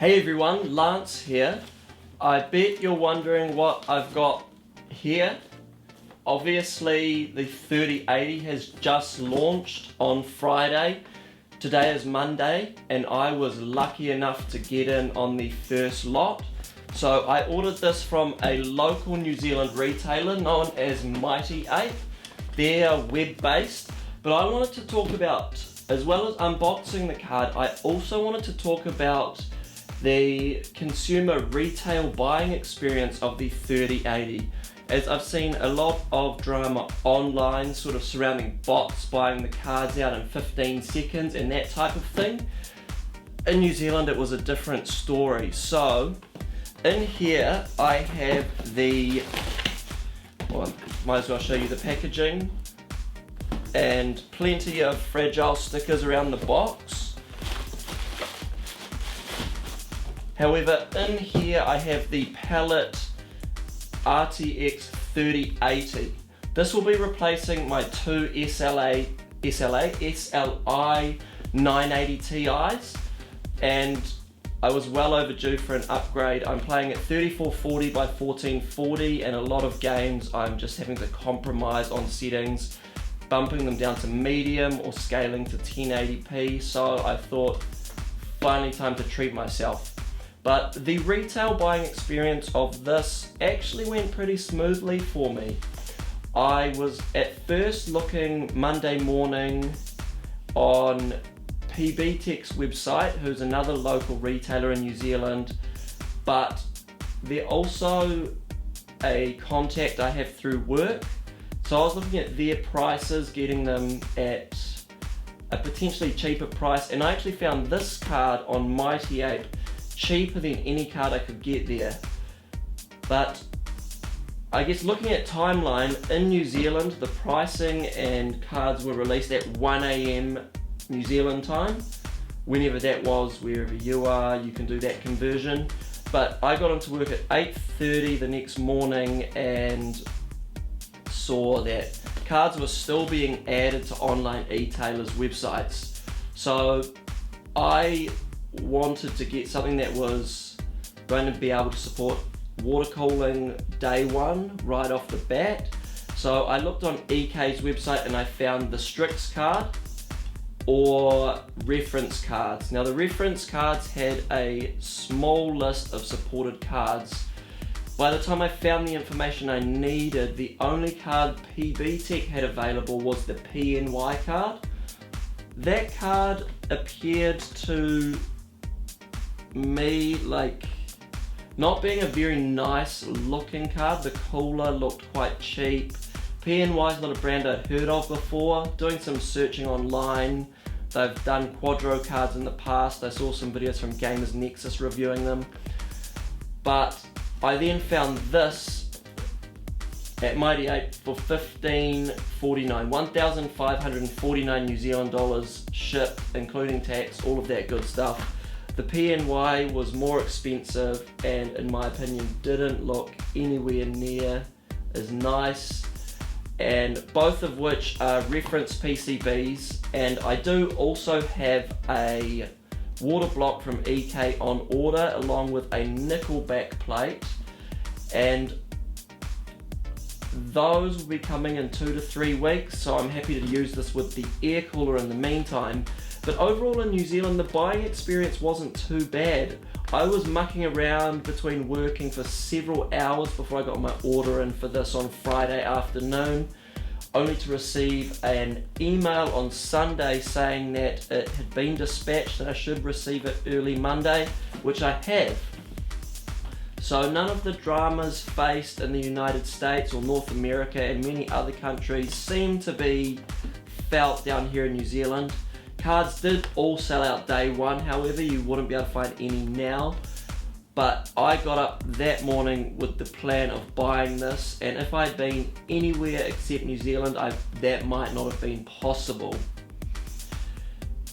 Hey everyone, Lance here. I bet you're wondering what I've got here. Obviously the 3080 has just launched on Friday. Today is Monday and I was lucky enough to get in on the first lot. So I ordered this from a local New Zealand retailer known as Mighty Ape. They're web-based, but I wanted to talk about, as well as unboxing the card, I also wanted to talk about the consumer retail buying experience of the 3080, as I've seen a lot of drama online sort of surrounding bots buying the cards out in 15 seconds and that type of thing. In New Zealand it was a different story. So in here I have the, well, might as well show you the packaging, and plenty of fragile stickers around the box. However, in here I have the Palit RTX 3080. This will be replacing my two SLI 980 Ti's, and I was well overdue for an upgrade. I'm playing at 3440 by 1440, and a lot of games I'm just having to compromise on settings, bumping them down to medium or scaling to 1080p, so I thought finally time to treat myself. But the retail buying experience of this actually went pretty smoothly for me. I was at first looking Monday morning on PBTech's website, who's another local retailer in New Zealand, but they're also a contact I have through work. So I was looking at their prices, getting them at a potentially cheaper price, and I actually found this card on Mighty Ape cheaper than any card I could get there. But I guess looking at timeline, in New Zealand the pricing and cards were released at 1 AM New Zealand time. Whenever that was, wherever you are, you can do that conversion. But I got into work at 8:30 the next morning and saw that cards were still being added to online e-tailers' websites. So I wanted to get something that was going to be able to support water cooling day one right off the bat. So I looked on EK's website and I found the Strix card or reference cards. Now the reference cards had a small list of supported cards. By the time I found the information I needed, the only card PBTech had available was the PNY card. That card appeared to me like not being a very nice looking card. The cooler looked quite cheap. PNY is not a brand I'd heard of before. Doing some searching online, they've done Quadro cards in the past. I saw some videos from Gamers Nexus reviewing them, but I then found this at Mighty Ape for $1,549, 1,549 New Zealand dollars shipped, including tax, all of that good stuff. The PNY was more expensive and in my opinion didn't look anywhere near as nice, and both of which are reference PCBs, and I do also have a water block from EK on order along with a nickel back plate, and those will be coming in 2 to 3 weeks, so I'm happy to use this with the air cooler in the meantime. But overall in New Zealand the buying experience wasn't too bad. I was mucking around between working for several hours before I got my order in for this on Friday afternoon, only to receive an email on Sunday saying that it had been dispatched and I should receive it early Monday, which I have. So none of the dramas faced in the United States or North America and many other countries seem to be felt down here in New Zealand. Cards did all sell out day one, however you wouldn't be able to find any now. But I got up that morning with the plan of buying this, and if I'd been anywhere except New Zealand, that might not have been possible.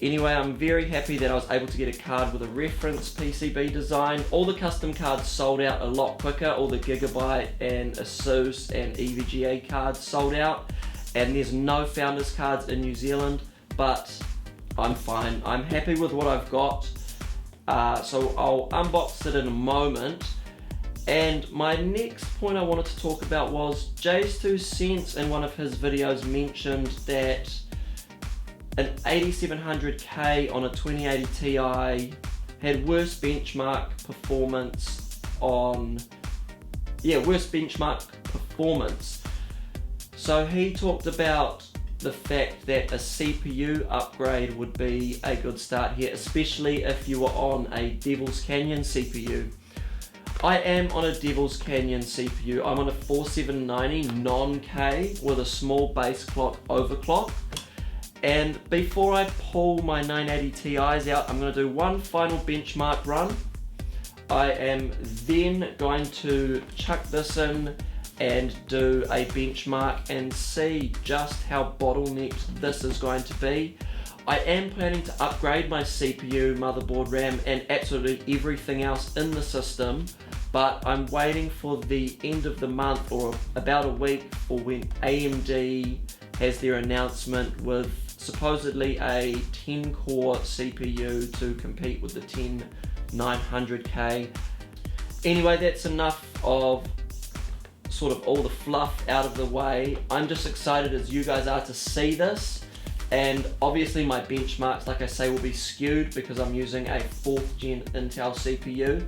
Anyway, I'm very happy that I was able to get a card with a reference PCB design. All the custom cards sold out a lot quicker. All the Gigabyte and Asus and EVGA cards sold out, and there's no Founders cards in New Zealand, but I'm fine. I'm happy with what I've got. So I'll unbox it in a moment. And my next point I wanted to talk about was Jay's 2 cents in one of his videos mentioned that an 8700K on a 2080 Ti had worse benchmark performance So he talked about the fact that a CPU upgrade would be a good start here, especially if you were on a Devil's Canyon CPU. I am on a Devil's Canyon CPU. I'm on a 4790 non-K with a small base clock overclock. And before I pull my 980 Ti's out, I'm going to do one final benchmark run. I am then going to chuck this in and do a benchmark and see just how bottlenecked this is going to be. I am planning to upgrade my CPU, motherboard, RAM, and absolutely everything else in the system, but I'm waiting for the end of the month or about a week for when AMD has their announcement with supposedly a 10-core CPU to compete with the 10900K. Anyway, that's enough of sort of all the fluff out of the way. I'm just excited as you guys are to see this, and obviously my benchmarks, like I say, will be skewed because I'm using a 4th gen Intel CPU,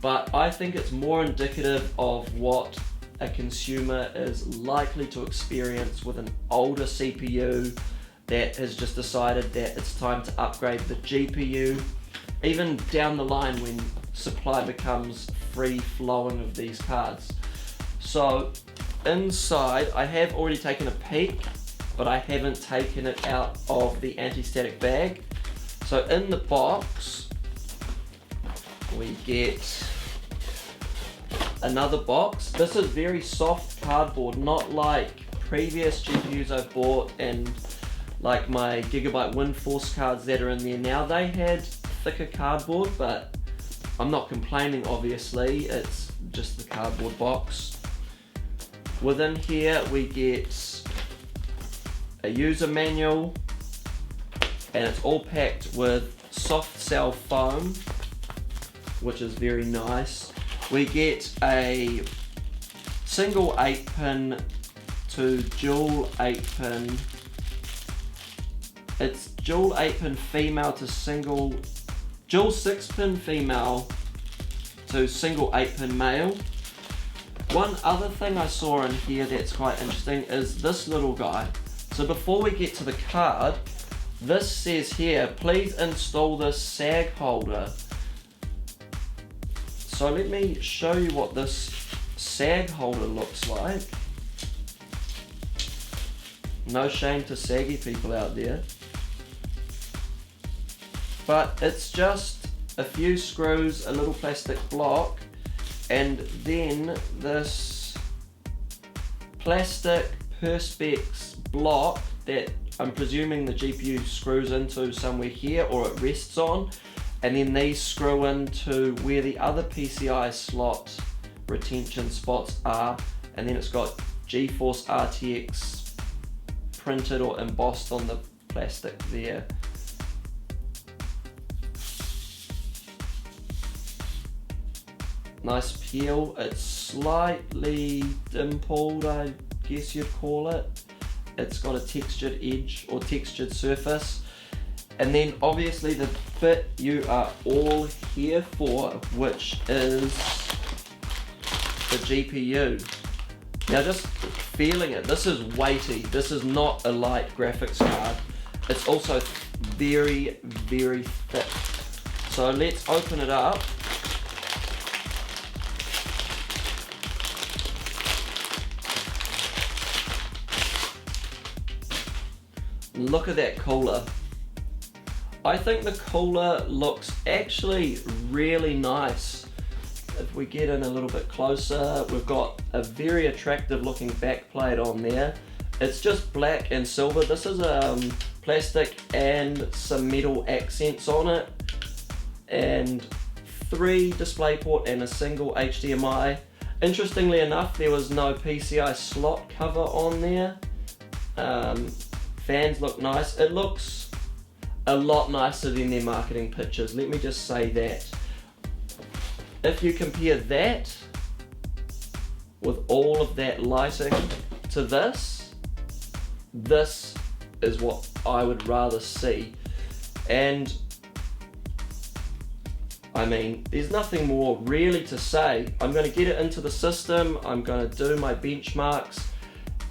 but I think it's more indicative of what a consumer is likely to experience with an older CPU that has just decided that it's time to upgrade the GPU, even down the line when supply becomes free-flowing of these cards. So inside, I have already taken a peek, but I haven't taken it out of the anti-static bag. So in the box, we get another box. This is very soft cardboard, not like previous GPUs I've bought and like my Gigabyte WindForce cards that are in there now. They had thicker cardboard, but I'm not complaining, obviously. It's just the cardboard box. Within here we get a user manual, and it's all packed with soft cell foam, which is very nice. We get a single 8-pin to dual 8-pin. It's dual 8-pin female to single, dual 6-pin female to single 8-pin male. One other thing I saw in here that's quite interesting is this little guy. So before we get to the card, this says here, please install this sag holder. So let me show you what this sag holder looks like. No shame to saggy people out there. But it's just a few screws, a little plastic block, and then this plastic Perspex block that I'm presuming the GPU screws into somewhere here or it rests on, and then these screw into where the other PCI slot retention spots are, and then it's got GeForce RTX printed or embossed on the plastic there. Nice peel. It's slightly dimpled, I guess you'd call it. It's got a textured edge or textured surface. And then obviously the bit you are all here for, which is the GPU. Now just feeling it, this is weighty. This is not a light graphics card. It's also very, very thick. So let's open it up. Look at that cooler. I think the cooler looks actually really nice. If we get in a little bit closer, we've got a very attractive looking backplate on there. It's just black and silver. This is plastic and some metal accents on it, and 3 DisplayPort and a single HDMI. Interestingly enough, there was no PCI slot cover on there. Fans look nice. It looks a lot nicer than their marketing pictures, let me just say that. If you compare that with all of that lighting to this is what I would rather see. And I mean, there's nothing more really to say. I'm going to get it into the system, I'm going to do my benchmarks,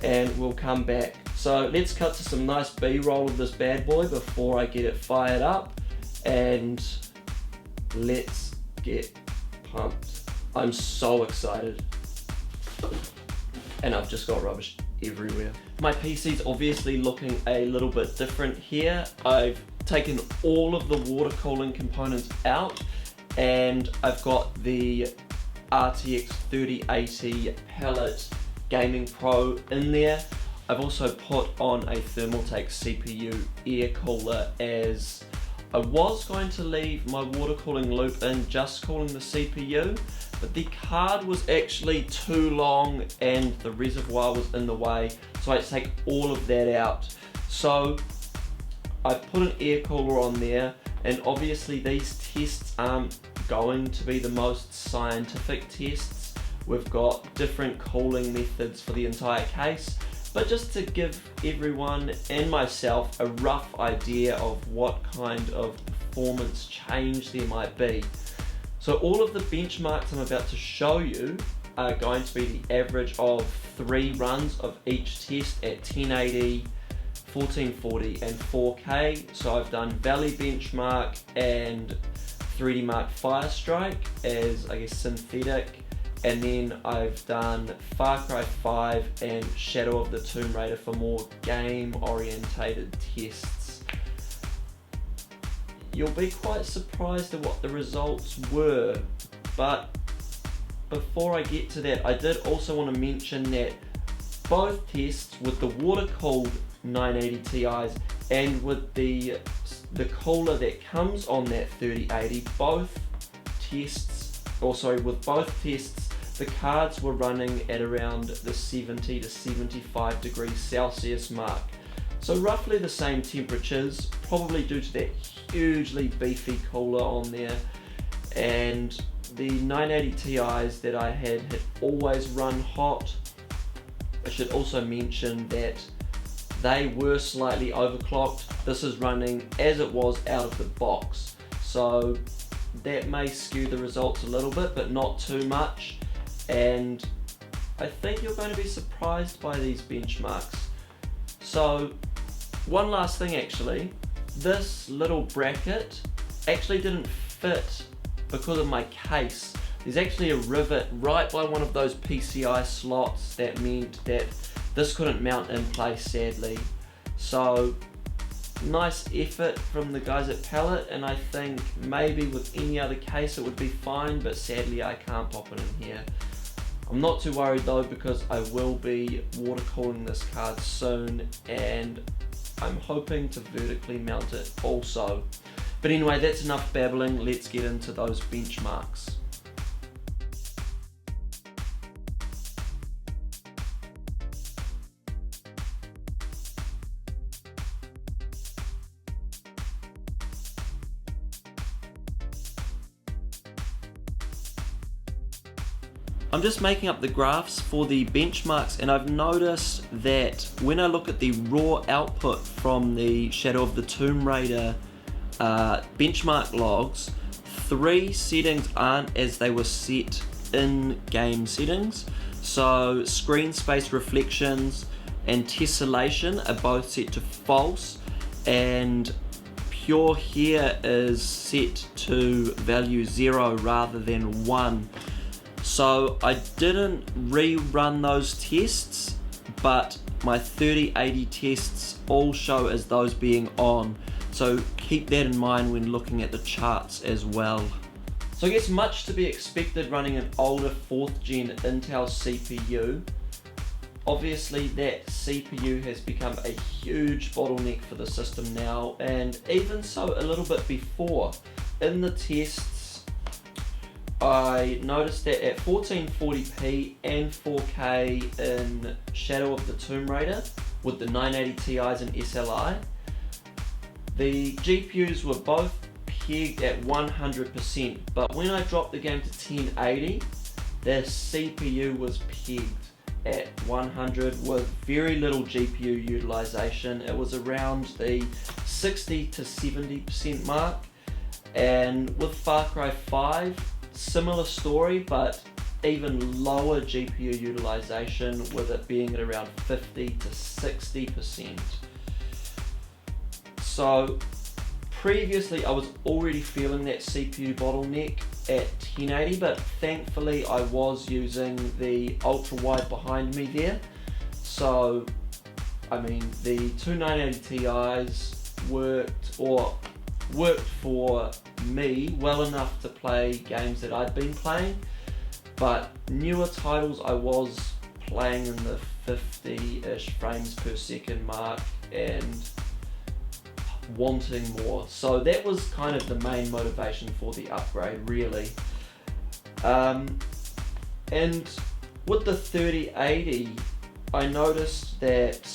and we'll come back. So let's cut to some nice B-roll of this bad boy before I get it fired up, and let's get pumped. I'm so excited. And I've just got rubbish everywhere. My PC's obviously looking a little bit different here. I've taken all of the water cooling components out, and I've got the RTX 3080 Palit Gaming Pro in there. I've also put on a Thermaltake CPU air cooler, as I was going to leave my water cooling loop in just cooling the CPU, but the card was actually too long and the reservoir was in the way, so I had to take all of that out. So I've put an air cooler on there, and obviously these tests aren't going to be the most scientific tests. We've got different cooling methods for the entire case, but just to give everyone and myself a rough idea of what kind of performance change there might be. So all of the benchmarks I'm about to show you are going to be the average of 3 runs of each test at 1080, 1440 and 4K. So I've done Valley Benchmark and 3D Mark Firestrike as, I guess, synthetic, and then I've done Far Cry 5 and Shadow of the Tomb Raider for more game orientated tests. You'll be quite surprised at what the results were, but before I get to that, I did also want to mention that both tests with the water cooled 980 Ti's and with the cooler that comes on that 3080, both tests, with both tests, the cards were running at around the 70 to 75 degrees Celsius mark. So roughly the same temperatures, probably due to that hugely beefy cooler on there. And the 980 Ti's that I had always run hot. I should also mention that they were slightly overclocked. This is running as it was out of the box. So that may skew the results a little bit, but not too much. And I think you're going to be surprised by these benchmarks. So one last thing actually, this little bracket actually didn't fit because of my case. There's actually a rivet right by one of those PCI slots that meant that this couldn't mount in place, sadly. So nice effort from the guys at Palit, and I think maybe with any other case it would be fine, but sadly I can't pop it in here. I'm not too worried though, because I will be water cooling this card soon, and I'm hoping to vertically mount it also. But anyway, that's enough babbling, let's get into those benchmarks. I'm just making up the graphs for the benchmarks, and I've noticed that when I look at the raw output from the Shadow of the Tomb Raider benchmark logs, 3 settings aren't as they were set in game settings. So screen space reflections and tessellation are both set to false, and pure here is set to value 0 rather than 1. So I didn't rerun those tests, but my 3080 tests all show as those being on. So keep that in mind when looking at the charts as well. So I guess much to be expected running an older 4th gen Intel CPU. Obviously that CPU has become a huge bottleneck for the system now, and even so a little bit before. In the tests, I noticed that at 1440p and 4K in Shadow of the Tomb Raider with the 980 Ti's and SLI, The GPUs were both pegged at 100%, but when I dropped the game to 1080, the CPU was pegged at 100 with very little GPU utilization. It was around the 60 to 70% mark. And with Far Cry 5, similar story, but even lower GPU utilization, with it being at around 50 to 60%. So previously I was already feeling that CPU bottleneck at 1080, but thankfully I was using the ultra wide behind me there. So I mean, the two 980 Ti's worked for me well enough to play games that I'd been playing, but newer titles I was playing in the 50-ish frames per second mark and wanting more. So that was kind of the main motivation for the upgrade, really. And with the 3080, I noticed that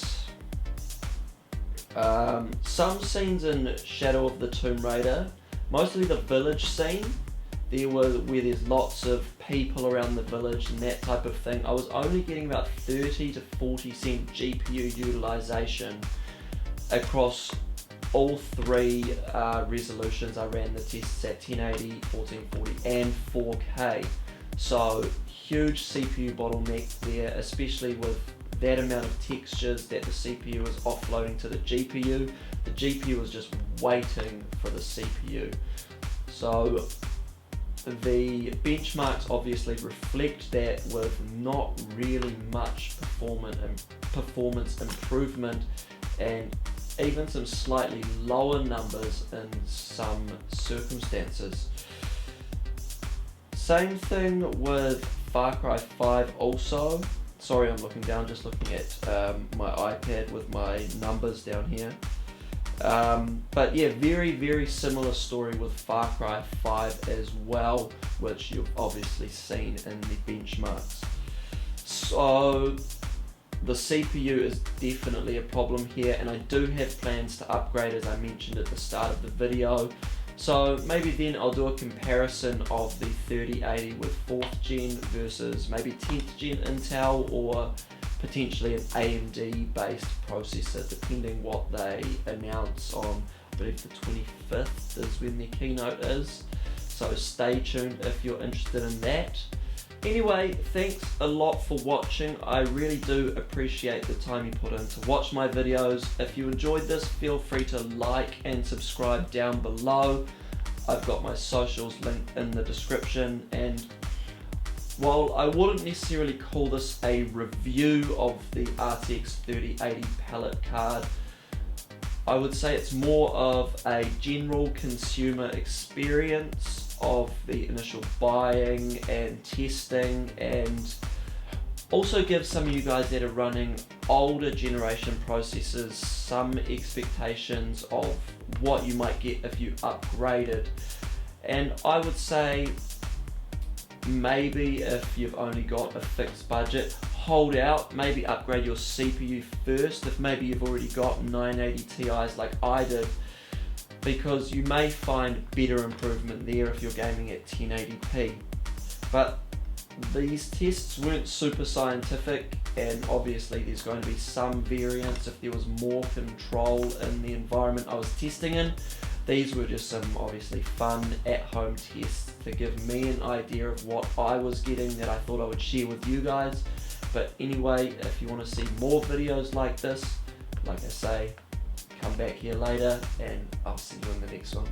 some scenes in Shadow of the Tomb Raider, mostly the village scene, where there's lots of people around the village and that type of thing, I was only getting about 30 to 40% GPU utilization across all three resolutions. I ran the tests at 1080, 1440 and 4K. So huge CPU bottleneck there, especially with that amount of textures that the CPU is offloading to the GPU. The GPU is just waiting for the CPU. So the benchmarks obviously reflect that, with not really much performance improvement, and even some slightly lower numbers in some circumstances. Same thing with Far Cry 5 also. Sorry, I'm looking down, just looking at my iPad with my numbers down here. But yeah, very similar story with Far Cry 5 as well, which you've obviously seen in the benchmarks. So the CPU is definitely a problem here, and I do have plans to upgrade, as I mentioned at the start of the video. So maybe then I'll do a comparison of the 3080 with 4th gen versus maybe 10th gen Intel, or potentially an AMD based processor, depending what they announce on, I believe the 25th is when their keynote is. So stay tuned if you're interested in that. Anyway, thanks a lot for watching. I really do appreciate the time you put in to watch my videos. If you enjoyed this, feel free to like and subscribe down below. I've got my socials linked in the description, and while I wouldn't necessarily call this a review of the RTX 3080 palette card, I would say it's more of a general consumer experience of the initial buying and testing, and also give some of you guys that are running older generation processors some expectations of what you might get if you upgraded. And I would say maybe if you've only got a fixed budget, hold out, maybe upgrade your CPU first if maybe you've already got 980 Ti's like I did, because you may find better improvement there if you're gaming at 1080p. But these tests weren't super scientific, and obviously there's going to be some variance if there was more control in the environment I was testing in. These were just some obviously fun at-home tests to give me an idea of what I was getting that I thought I would share with you guys. But anyway, if you want to see more videos like this, like I say, come back here later and I'll see you in the next one.